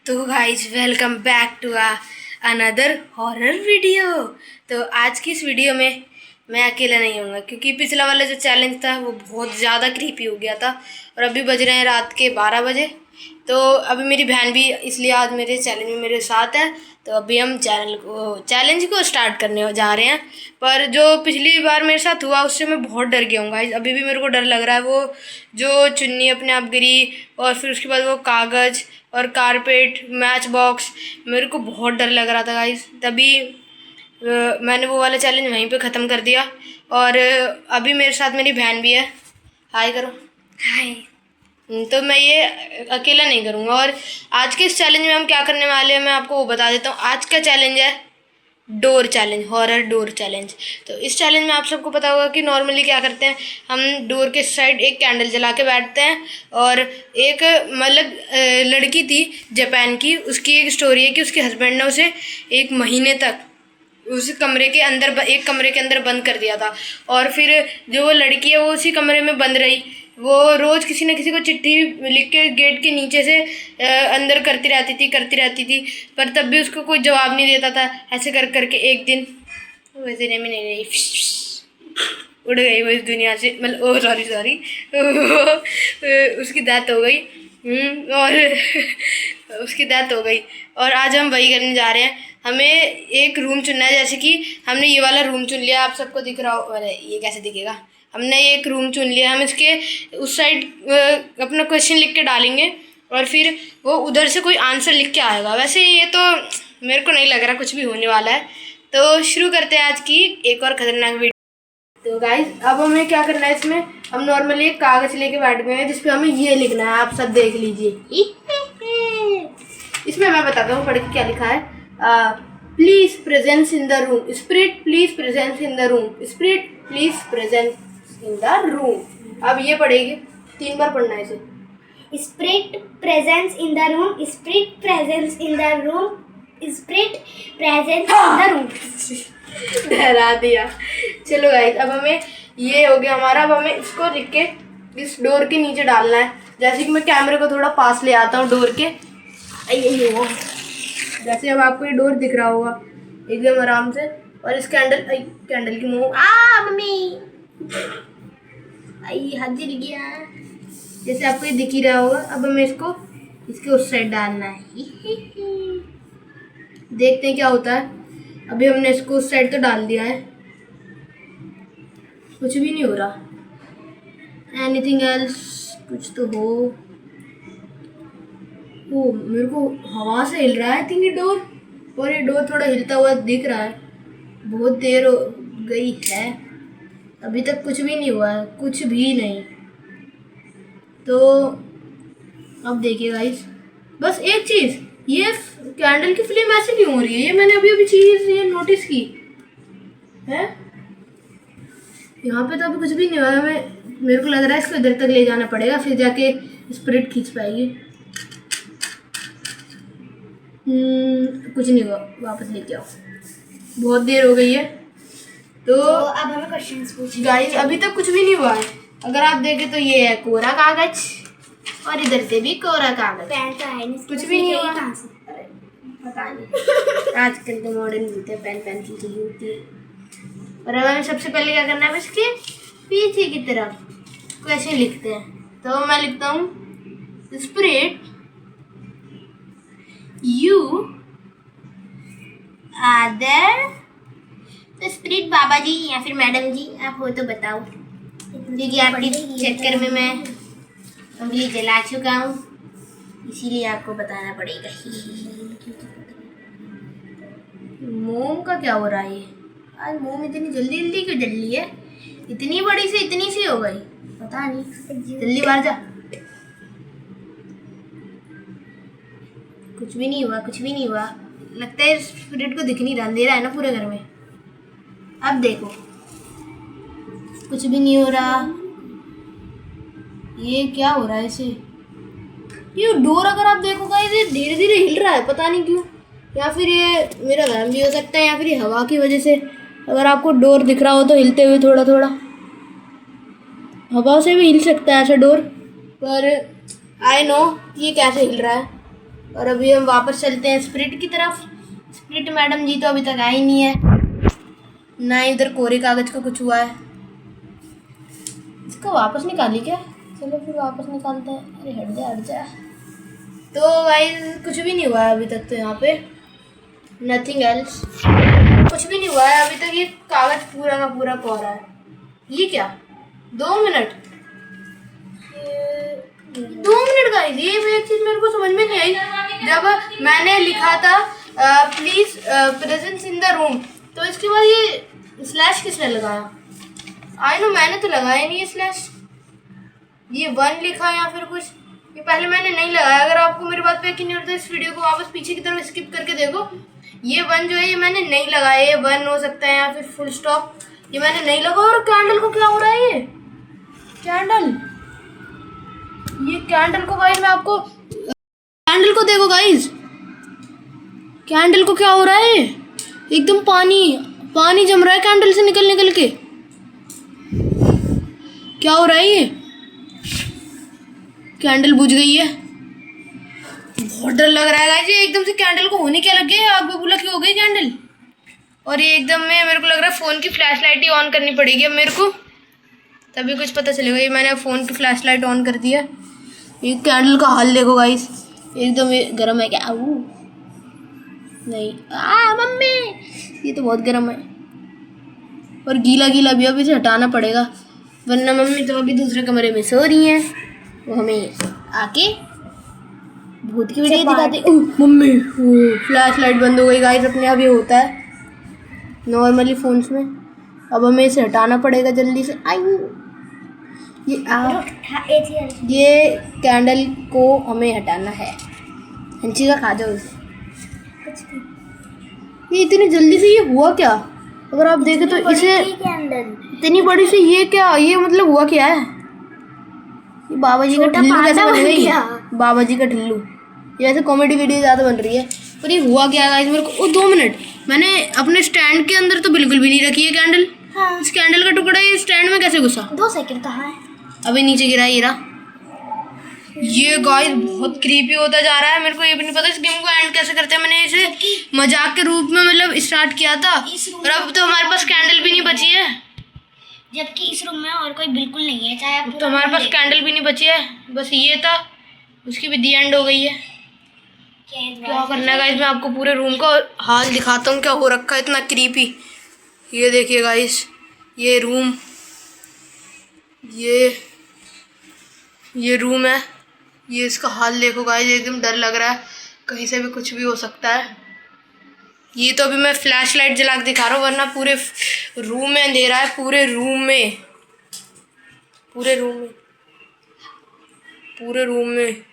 तो guys welcome back to another horror video. तो आज की इस वीडियो में मैं अकेला नहीं हूँगा क्योंकि पिछला वाला जो चैलेंज था वो बहुत ज़्यादा क्रीपी हो गया था और अभी बज रहे हैं रात के 12 बजे। तो अभी मेरी बहन भी इसलिए आज मेरे चैलेंज में मेरे साथ है। तो अभी हम चैलेंज को स्टार्ट करने जा रहे हैं। पर जो पिछली बार मेरे साथ हुआ उससे मैं बहुत डर गया हूँ गाइज। अभी भी मेरे को डर लग रहा है। वो जो चुन्नी अपने आप गिरी और फिर उसके बाद वो कागज़ और कारपेट मैच बॉक्स, मेरे को बहुत डर लग रहा था गाइस। तभी मैंने वो वाला चैलेंज वहीं पे ख़त्म कर दिया। और अभी मेरे साथ मेरी बहन भी है। हाय करो। हाय। तो मैं ये अकेला नहीं करूँगा। और आज के इस चैलेंज में हम क्या करने वाले हैं मैं आपको वो बता देता हूँ। आज का चैलेंज है door challenge, horror door challenge. तो इस चैलेंज में आप सबको पता होगा कि नॉर्मली क्या करते हैं, हम डोर के साइड एक कैंडल जला के बैठते हैं। और एक मतलब लड़की थी जापान की, उसकी एक स्टोरी है कि उसके हस्बैंड ने उसे 1 महीने तक उस कमरे के अंदर एक कमरे के अंदर बंद कर दिया था। और फिर जो वो लड़की है वो उसी कमरे में बंद रही। वो रोज़ किसी न किसी को चिट्ठी लिख के गेट के नीचे से अंदर करती रहती थी। पर तब भी उसको कोई जवाब नहीं देता था। ऐसे कर करके एक दिन वैसे नहीं रही, उड़ गई वो इस दुनिया से। मतलब ओ सॉरी उसकी डेथ हो गई। और उसकी डेथ हो गई। और आज हम वही करने जा रहे हैं। हमें एक रूम चुनना है। जैसे कि हमने ये वाला रूम चुन लिया, आप सबको दिख रहा हो। अरे ये कैसे दिखेगा। हमने एक रूम चुन लिया। हम इसके उस साइड अपना क्वेश्चन लिख के डालेंगे और फिर वो उधर से कोई आंसर लिख के आएगा। वैसे ये तो मेरे को नहीं लग रहा कुछ भी होने वाला है। तो शुरू करते हैं आज की एक और खतरनाक वीडियो। तो गाइज अब हमें क्या करना है, इसमें हम नॉर्मली एक कागज लेके बैठ गए हैं जिसपे हमें ये लिखना है। आप सब देख लीजिए। इसमें मैं बताता हूँ पढ़ के क्या लिखा है। Please presence in the room, spirit please presence in the room, spirit please presence in the room. अब ये पढ़ेगी 3 बार पढ़ना है इसे। Spirit presence in the room. Spirit presence in the room. Spirit presence in the room. डरा दिया। चलो guys अब हमें ये हो गया हमारा। अब हमें इसको लिख के इस डोर के नीचे डालना है। जैसे कि मैं कैमरे को थोड़ा पास ले आता हूँ डोर के। ये हो जैसे अब आपको ये डोर दिख रहा होगा एकदम आराम से। और इस कैंडल की मुँह मम्मी हाथ जल गया। जैसे आपको ये दिख ही रहा होगा। अब हमें इसको इसके उस साइड डालना है। देखते हैं क्या होता है। अभी हमने इसको उस साइड तो डाल दिया है, कुछ भी नहीं हो रहा। एनीथिंग एल्स, कुछ तो हो। वो मेरे को हवा से हिल रहा है थिंक ये डोर। और ये डोर थोड़ा हिलता हुआ दिख रहा है। बहुत देर हो गई है, अभी तक कुछ भी नहीं हुआ है, कुछ भी नहीं। तो अब देखिए गाइस, बस एक चीज़, ये कैंडल की फ्लेम ऐसे क्यों हो रही है। ये मैंने अभी चीज़ ये नोटिस की है। यहाँ पे तो अभी कुछ भी नहीं हुआ है। मेरे को लग रहा है इसको इधर तक ले जाना पड़ेगा, फिर जाके स्पिरिट खींच पाएगी। कुछ नहीं हुआ, वापस लेके आओ। बहुत देर हो गई है। तो अब हमें क्वेश्चंस पूछिए गाइस अभी तक कुछ भी नहीं हुआ है। अगर आप देखें तो ये है कोरा कागज और इधर से भी कोरा कागज। पेन तो है नहीं, कुछ भी नहीं हुआ। कहाँ से? पता नहीं। आजकल तो मॉडर्न होते हैं, पेन पेंसिल की होती है। और अब हमें सबसे पहले क्या करना है, इसके पीछे की तरफ क्वेश्चन लिखते हैं। तो मैं लिखता हूँ स्पिरिट यू आदर। तो स्पिरिट बाबा जी या फिर मैडम जी आप हो तो बताओ, क्योंकि आपके चक्कर में मैं उंगली जला चुका हूँ, इसीलिए आपको बताना पड़ेगा। मोम का क्या हो रहा है। ये आज मोम इतनी जल्दी जल्दी क्यों जल रही है। इतनी बड़ी से इतनी सी हो गई, पता नहीं। जल्दी बाहर जा। कुछ भी नहीं हुआ, कुछ भी नहीं हुआ। लगता है स्पिरिट को दिख नहीं रहा, अंधेरा है ना पूरे घर में। अब देखो कुछ भी नहीं हो रहा। ये क्या हो रहा है इसे। ये डोर अगर आप देखोगा ये धीरे धीरे हिल रहा है, पता नहीं क्यों। या फिर ये मेरा वहम भी हो सकता है, या फिर ये हवा की वजह से। अगर आपको डोर दिख रहा हो तो हिलते हुए थोड़ा थोड़ा, हवा से भी हिल सकता है ऐसा डोर। पर आई नो ये कैसे हिल रहा है। और अभी हम वापस चलते हैं स्प्रिट की तरफ। स्प्रिट मैडम जी तो अभी तक आई नहीं है, ना ही उधर कोरे कागज का कुछ हुआ है। इसको वापस निकाली क्या? चलो फिर वापस निकालते हैं। अरे हट जा हट जा। तो गाइस कुछ भी नहीं हुआ है अभी तक तो यहाँ पे, नथिंग एल्स, कुछ भी नहीं हुआ है अभी तक। ये कागज पूरा का पूरा कोरा है। ये क्या 2 मिनट, 2 मिनट गाइस, ये एक चीज मेरे को समझ में नहीं आई। जब मैंने लिखा था please presence in the room, तो इसके बाद ये स्लैश किसने लगाया? आई नो मैंने तो लगाया नहीं ये स्लैश। ये 1 लिखा या फिर कुछ, ये पहले मैंने नहीं लगाया। अगर आपको मेरी बात पे यकीन नहीं होता इस वीडियो को वापस पीछे की तरफ स्किप करके देखो। ये 1 जो है ये मैंने नहीं लगाया, ये 1 हो सकता है या फिर फुल स्टॉप, ये मैंने नहीं लगाया। और कैंडल को क्या हो रहा है? ये कैंडल को गाइस मैं आपको, कैंडल को देखो गाइस, कैंडल को क्या हो रहा है? एकदम पानी जम रहा है कैंडल से निकल के। क्या हो रहा है? ये कैंडल बुझ गई है। बहुत डर लग रहा है गाइस, ये एकदम से कैंडल को होने क्या लग गया, आग बबूला क्यों हो गई कैंडल। और ये एकदम में मेरे को लग रहा है फ़ोन की फ्लैश लाइट ही ऑन करनी पड़ेगी अब मेरे को, तभी कुछ पता चलेगा। ये मैंने फ़ोन की फ्लैश लाइट ऑन कर दिया। ये कैंडल का हाल देखो गाइस, एकदम गर्म है क्या? नहीं मम्मी, ये तो बहुत गर्म है और गीला भी। अब इसे हटाना पड़ेगा, वरना मम्मी तो अभी दूसरे कमरे में सो रही हैं, वो हमें आके भूत की वीडियो दिखाते। मम्मी फ्लैश लाइट बंद हो गई गाइस, अपने आप ये होता है नॉर्मली फोन्स में। अब हमें इसे हटाना पड़ेगा जल्दी से। ये कैंडल को हमें हटाना है। हंची का खा जाओ इसे। ये इतनी जल्दी से ये हुआ क्या? अगर आप देखें तो इसे इतनी बड़ी से ये क्या, ये मतलब हुआ क्या है? ये बाबा जी का ठिल्लू कैसे बन गई? बाबा जी का ठिल्लू। ये वैसे कॉमेडी वीडियो ज़्यादा बन रही है, पर ये हुआ क्या गाइस मेरे को? 2 मिनट, मैंने अपने स्टैंड के अंदर तो बिल्कुल भी नहीं रखी है कैंडल। हाँ। इस कैंडल का टुकड़ा ये स्टैंड में कैसे घुसा? 2 सेकंड कहाँ है? अभी नीचे गिरा ये रहा। ये गाइस बहुत क्रीपी होता जा रहा है। मेरे को ये भी नहीं पता इस गेम को एंड कैसे करते हैं। मैंने इसे मजाक के रूप में मतलब स्टार्ट किया था, और अब तो हमारे पास कैंडल भी नहीं बची है, जबकि इस रूम में और कोई बिल्कुल नहीं है। चाहे तो हमारे पास कैंडल भी नहीं बची है, बस ये था, उसकी भी दी एंड हो गई है। क्या करना है गाइस, मैं आपको पूरे रूम का हाल दिखाता हूँ क्या हो रखा है इतना क्रीपी। ये देखिए गाइस, ये रूम, ये रूम है, ये इसका हाल देखो गाइस, एकदम डर लग रहा है, कहीं से भी कुछ भी हो सकता है। ये तो अभी मैं फ्लैश लाइट जला के दिखा रहा हूँ, वरना पूरे रूम में अंधेरा है, पूरे रूम में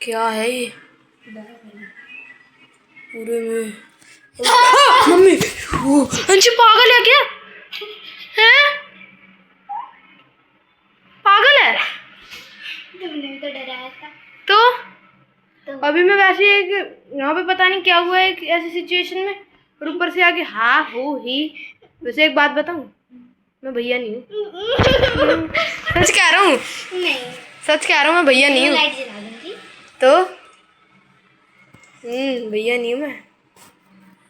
क्या है ये? पूरे में मम्मी, अंशी पागल है क्या? हैं? पागल है? तुमने तो डराया था। तो अभी मैं वैसे एक यहाँ पे पता नहीं क्या हुआ है एक ऐसी सिचुएशन में, और ऊपर से आके हाँ हो ही। वैसे एक बात बताऊँ, मैं भैया नहीं हूँ। सच कह रहा हूँ, सच कह रहा हूँ, मैं भैया नहीं हूँ। लाइट जला दूंगी तो भैया नहीं हूँ मैं।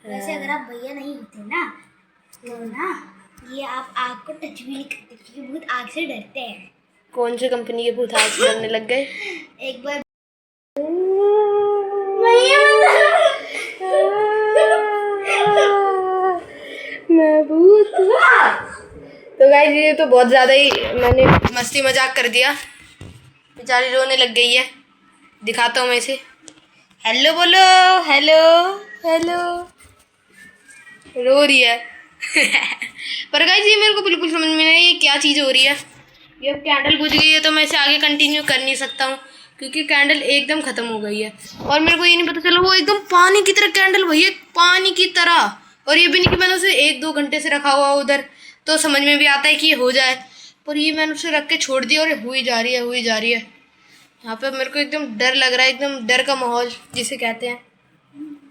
वैसे अगर आप भैया नहीं होते ना, तो ना ये आप आग को टच भी नहीं करते, क्योंकि भूत आग से डरते हैं। कौन सी कंपनी के भूत आग से डरने लग गए? एक बार मैं भूत। तो गाइस ये तो बहुत ज़्यादा ही मैंने मस्ती मजाक कर दिया, बेचारी रोने लग गई है। दिखाता हूँ मैं इसे। हेलो बोलो, हेलो हेलो, रो रही है। पर गाइस ये मेरे को बिल्कुल समझ में नहीं आई ये क्या चीज़ हो रही है। ये अब कैंडल बुझ गई है तो मैं इसे आगे कंटिन्यू कर नहीं सकता हूँ, क्योंकि कैंडल एकदम ख़त्म हो गई है। और मेरे को ये नहीं पता चला, वो एकदम पानी की तरह कैंडल भैया, पानी की तरह। और ये भी नहीं कि मैंने उसे 1-2 घंटे से रखा हुआ उधर, तो समझ में भी आता है कि ये हो जाए, पर ये मैंने उसे रख के छोड़ दिया और हुई जा रही है। यहाँ पे मेरे को एकदम डर लग रहा है, एकदम डर का माहौल जिसे कहते हैं,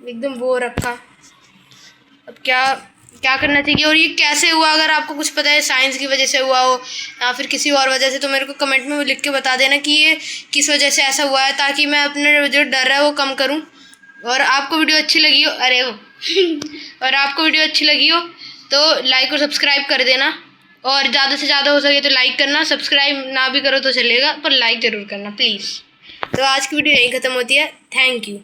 एकदम वो रखा। अब क्या क्या करना चाहिए और ये कैसे हुआ। अगर आपको कुछ पता है साइंस की वजह से हुआ हो या फिर किसी और वजह से, तो मेरे को कमेंट में लिख के बता देना कि ये किस वजह से ऐसा हुआ है, ताकि मैं अपने जो डर है वो कम करूं। और आपको वीडियो अच्छी लगी हो और आपको वीडियो अच्छी लगी हो तो लाइक और सब्सक्राइब कर देना, और ज़्यादा से ज़्यादा हो सके तो लाइक करना। सब्सक्राइब ना भी करो तो चलेगा, पर लाइक ज़रूर करना प्लीज़। तो आज की वीडियो यहीं ख़त्म होती है। Thank you.